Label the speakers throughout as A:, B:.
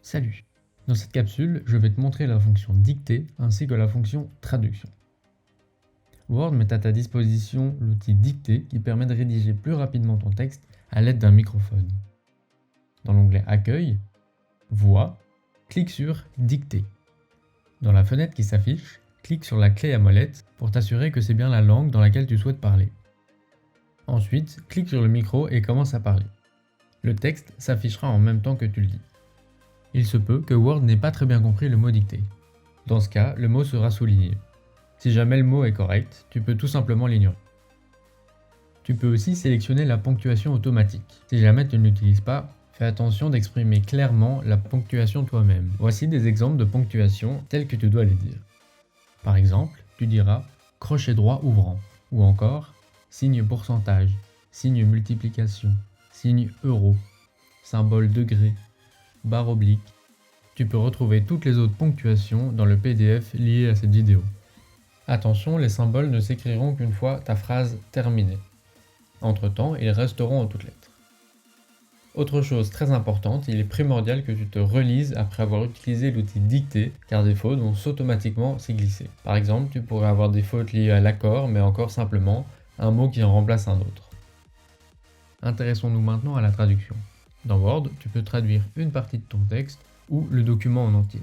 A: Salut! Dans cette capsule, je vais te montrer la fonction dictée ainsi que la fonction traduction. Word met à ta disposition l'outil dictée qui permet de rédiger plus rapidement ton texte à l'aide d'un microphone. Dans l'onglet Accueil, Voix, clique sur Dictée. Dans la fenêtre qui s'affiche, clique sur la clé à molette pour t'assurer que c'est bien la langue dans laquelle tu souhaites parler. Ensuite, clique sur le micro et commence à parler. Le texte s'affichera en même temps que tu le dis. Il se peut que Word n'ait pas très bien compris le mot dicté. Dans ce cas, le mot sera souligné. Si jamais le mot est correct, tu peux tout simplement l'ignorer. Tu peux aussi sélectionner la ponctuation automatique. Si jamais tu ne l'utilises pas, fais attention d'exprimer clairement la ponctuation toi-même. Voici des exemples de ponctuation tels que tu dois les dire. Par exemple, tu diras crochet droit ouvrant, ou encore signe pourcentage, signe multiplication, signe euro, symbole degré, barre oblique. Tu peux retrouver toutes les autres ponctuations dans le PDF lié à cette vidéo. Attention, les symboles ne s'écriront qu'une fois ta phrase terminée. Entre-temps, ils resteront en toutes lettres. Autre chose très importante, il est primordial que tu te relises après avoir utilisé l'outil dictée, car des fautes vont automatiquement s'y glisser. Par exemple, tu pourrais avoir des fautes liées à l'accord, mais encore simplement un mot qui en remplace un autre. Intéressons-nous maintenant à la traduction. Dans Word, tu peux traduire une partie de ton texte ou le document en entier.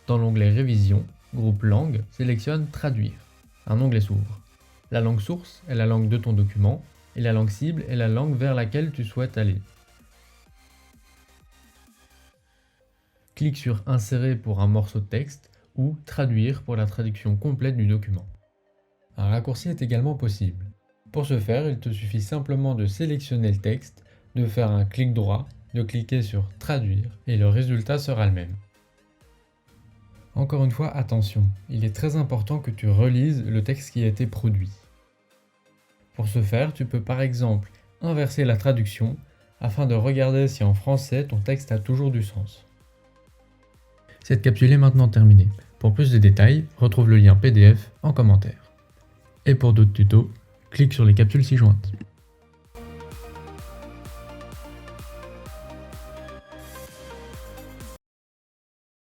A: Dans l'onglet Révision, groupe Langue, sélectionne Traduire. Un onglet s'ouvre. La langue source est la langue de ton document et la langue cible est la langue vers laquelle tu souhaites aller. Clique sur Insérer pour un morceau de texte ou Traduire pour la traduction complète du document. Un raccourci est également possible. Pour ce faire, il te suffit simplement de sélectionner le texte, de faire un clic droit, de cliquer sur Traduire et le résultat sera le même. Encore une fois, attention, il est très important que tu relises le texte qui a été produit. Pour ce faire, tu peux par exemple inverser la traduction afin de regarder si en français ton texte a toujours du sens. Cette capsule est maintenant terminée. Pour plus de détails, retrouve le lien PDF en commentaire. Et pour d'autres tutos, clique sur les capsules ci-jointes.